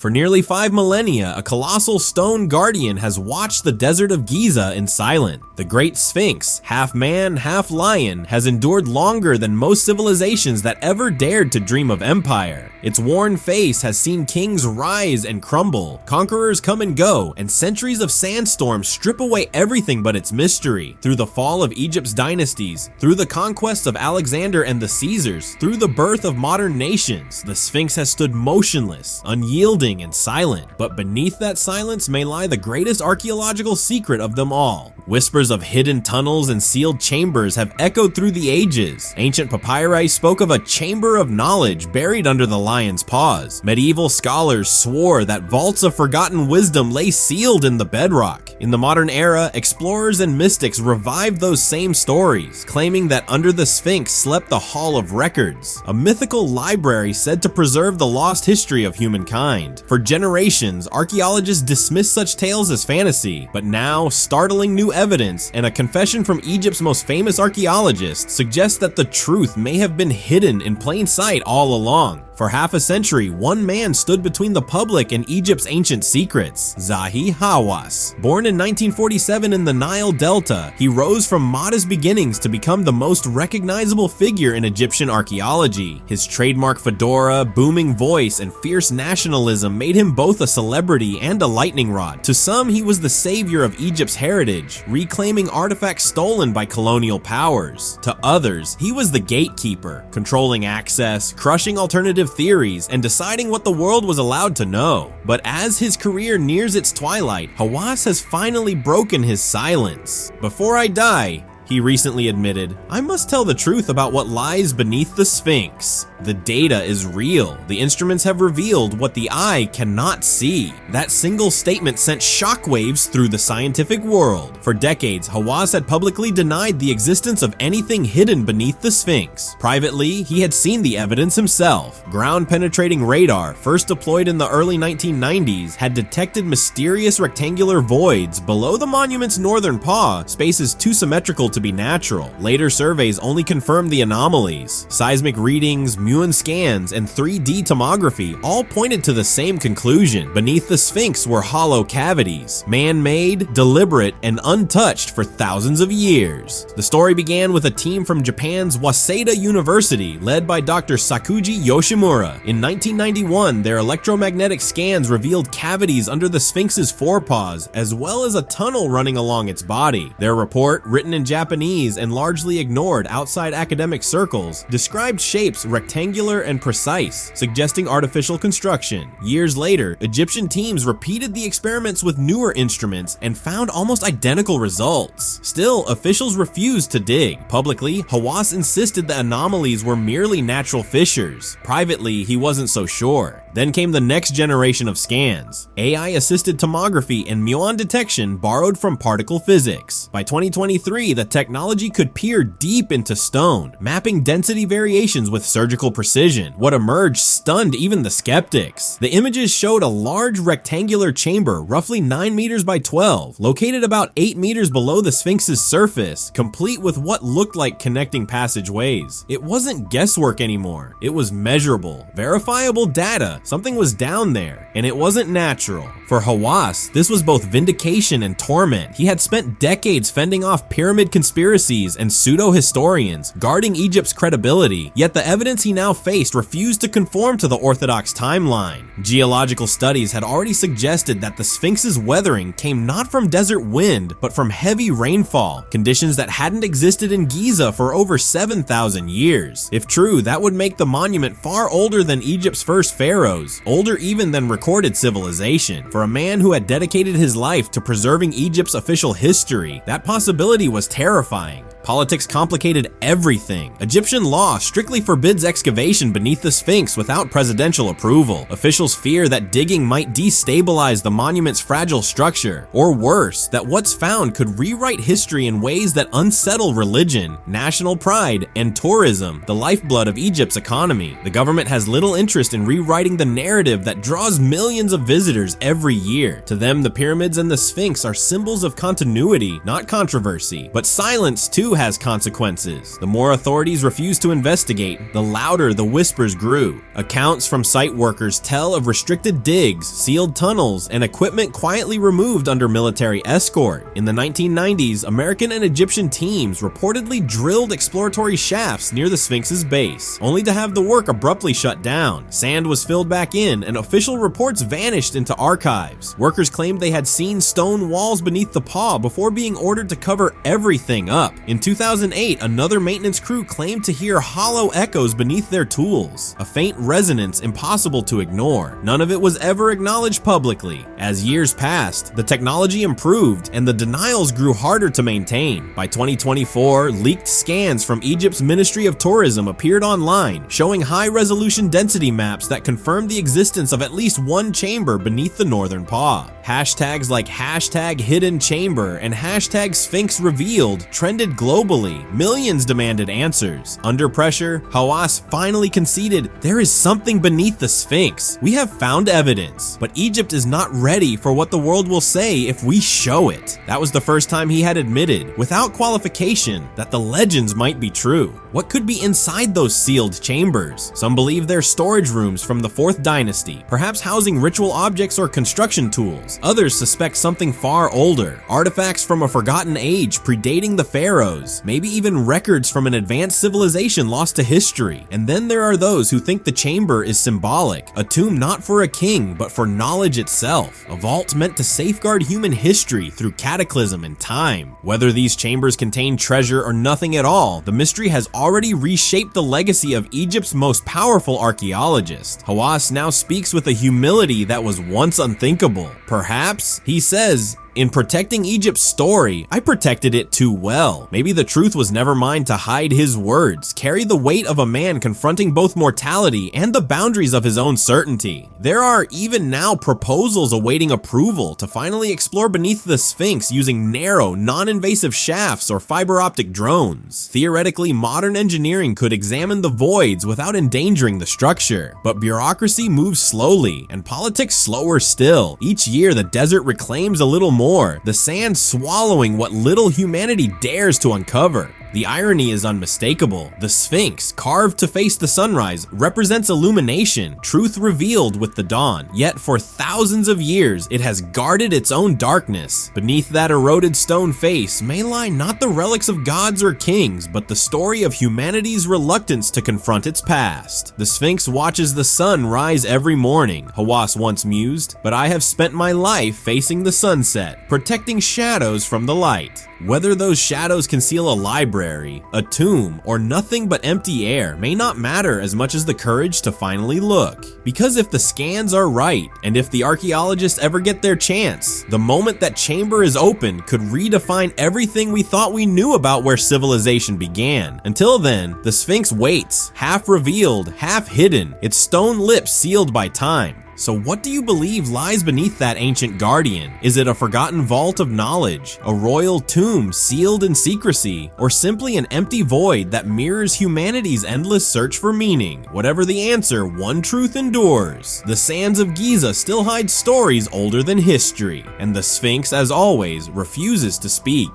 For nearly 5 millennia, a colossal stone guardian has watched the desert of Giza in silence. The great Sphinx, half man, half lion, has endured longer than most civilizations that ever dared to dream of empire. Its worn face has seen kings rise and crumble, conquerors come and go, and centuries of sandstorms strip away everything but its mystery. Through the fall of Egypt's dynasties, through the conquests of Alexander and the Caesars, through the birth of modern nations, the Sphinx has stood motionless, unyielding, and silent. But beneath that silence may lie the greatest archaeological secret of them all. Whispers of hidden tunnels and sealed chambers have echoed through the ages. Ancient papyri spoke of a chamber of knowledge buried under the lion's paws. Medieval scholars swore that vaults of forgotten wisdom lay sealed in the bedrock. In the modern era, explorers and mystics revived those same stories, claiming that under the Sphinx slept the Hall of Records, a mythical library said to preserve the lost history of humankind. For generations, archaeologists dismissed such tales as fantasy, but now, startling new evidence and a confession from Egypt's most famous archaeologist suggests that the truth may have been hidden in plain sight all along. For half a century, one man stood between the public and Egypt's ancient secrets, Zahi Hawass. Born in 1947 in the Nile Delta, he rose from modest beginnings to become the most recognizable figure in Egyptian archaeology. His trademark fedora, booming voice, and fierce nationalism made him both a celebrity and a lightning rod. To some, he was the savior of Egypt's heritage, reclaiming artifacts stolen by colonial powers. To others, he was the gatekeeper, controlling access, crushing alternative theories, and deciding what the world was allowed to know. But as his career nears its twilight, Hawass has finally broken his silence. "Before I die," he recently admitted, "I must tell the truth about what lies beneath the Sphinx. The data is real. The instruments have revealed what the eye cannot see." That single statement sent shockwaves through the scientific world. For decades, Hawass had publicly denied the existence of anything hidden beneath the Sphinx. Privately, he had seen the evidence himself. Ground-penetrating radar, first deployed in the early 1990s, had detected mysterious rectangular voids below the monument's northern paw, spaces too symmetrical to be natural. Later surveys only confirmed the anomalies. Seismic readings, Muon scans, and 3D tomography all pointed to the same conclusion. Beneath the Sphinx were hollow cavities, man-made, deliberate, and untouched for thousands of years. The story began with a team from Japan's Waseda University, led by Dr. Sakuji Yoshimura. In 1991, their electromagnetic scans revealed cavities under the Sphinx's forepaws, as well as a tunnel running along its body. Their report, written in Japanese and largely ignored outside academic circles, described shapes rectangular and precise, suggesting artificial construction. Years later, Egyptian teams repeated the experiments with newer instruments and found almost identical results. Still, officials refused to dig. Publicly, Hawass insisted the anomalies were merely natural fissures. Privately, he wasn't so sure. Then came the next generation of scans, AI-assisted tomography and muon detection borrowed from particle physics. By 2023, the technology could peer deep into stone, mapping density variations with surgical precision. What emerged stunned even the skeptics. The images showed a large rectangular chamber, roughly 9 meters by 12, located about 8 meters below the Sphinx's surface, complete with what looked like connecting passageways. It wasn't guesswork anymore. It was measurable, verifiable data. Something was down there, and it wasn't natural. For Hawass, this was both vindication and torment. He had spent decades fending off pyramid conspiracies and pseudo-historians, guarding Egypt's credibility, yet the evidence he now faced refused to conform to the orthodox timeline. Geological studies had already suggested that the Sphinx's weathering came not from desert wind, but from heavy rainfall, conditions that hadn't existed in Giza for over 7,000 years. If true, that would make the monument far older than Egypt's first pharaohs, older even than recorded civilization. For a man who had dedicated his life to preserving Egypt's official history, that possibility was terrifying. Politics complicated everything. Egyptian law strictly forbids excavation beneath the Sphinx without presidential approval. Officials fear that digging might destabilize the monument's fragile structure, or worse, that what's found could rewrite history in ways that unsettle religion, national pride, and tourism, the lifeblood of Egypt's economy. The government has little interest in rewriting the narrative that draws millions of visitors every year. To them, the pyramids and the Sphinx are symbols of continuity, not controversy. But silence, too, too has consequences. The more authorities refuse to investigate, the louder the whispers grew. Accounts from site workers tell of restricted digs, sealed tunnels, and equipment quietly removed under military escort. In the 1990s, American and Egyptian teams reportedly drilled exploratory shafts near the Sphinx's base, only to have the work abruptly shut down. Sand was filled back in, and official reports vanished into archives. Workers claimed they had seen stone walls beneath the paw before being ordered to cover everything up. In 2008, another maintenance crew claimed to hear hollow echoes beneath their tools, a faint resonance impossible to ignore. None of it was ever acknowledged publicly. As years passed, the technology improved and the denials grew harder to maintain. By 2024, leaked scans from Egypt's Ministry of Tourism appeared online, showing high-resolution density maps that confirmed the existence of at least one chamber beneath the northern paw. Hashtags like #HiddenChamber and #SphynxRevealed trended globally. Millions demanded answers. Under pressure, Hawass finally conceded, there is something beneath the Sphinx. We have found evidence, but Egypt is not ready for what the world will say if we show it. That was the first time he had admitted, without qualification, that the legends might be true. What could be inside those sealed chambers? Some believe they're storage rooms from the 4th dynasty, perhaps housing ritual objects or construction tools. Others suspect something far older, artifacts from a forgotten age predating the pharaohs, maybe even records from an advanced civilization lost to history. And then there are those who think the chamber is symbolic, a tomb not for a king but for knowledge itself, a vault meant to safeguard human history through cataclysm and time. Whether these chambers contain treasure or nothing at all, the mystery has already reshaped the legacy of Egypt's most powerful archaeologist. Hawass now speaks with a humility that was once unthinkable. Perhaps, he says, in protecting Egypt's story, I protected it too well. Maybe the truth was never mine to hide his words, carry the weight of a man confronting both mortality and the boundaries of his own certainty. There are even now proposals awaiting approval to finally explore beneath the Sphinx using narrow, non-invasive shafts or fiber optic drones. Theoretically, modern engineering could examine the voids without endangering the structure, but bureaucracy moves slowly and politics slower still. Each year, the desert reclaims a little more, the sand swallowing what little humanity dares to uncover. The irony is unmistakable. The Sphinx, carved to face the sunrise, represents illumination, truth revealed with the dawn. Yet for thousands of years, it has guarded its own darkness. Beneath that eroded stone face may lie not the relics of gods or kings, but the story of humanity's reluctance to confront its past. The Sphinx watches the sun rise every morning, Hawass once mused, but I have spent my life facing the sunset, protecting shadows from the light. Whether those shadows conceal a library, a tomb, or nothing but empty air may not matter as much as the courage to finally look. Because if the scans are right, and if the archaeologists ever get their chance, the moment that chamber is opened could redefine everything we thought we knew about where civilization began. Until then, the Sphinx waits, half revealed, half hidden, its stone lips sealed by time. So what do you believe lies beneath that ancient guardian? Is it a forgotten vault of knowledge, a royal tomb sealed in secrecy, or simply an empty void that mirrors humanity's endless search for meaning? Whatever the answer, one truth endures. The sands of Giza still hide stories older than history, and the Sphinx, as always, refuses to speak.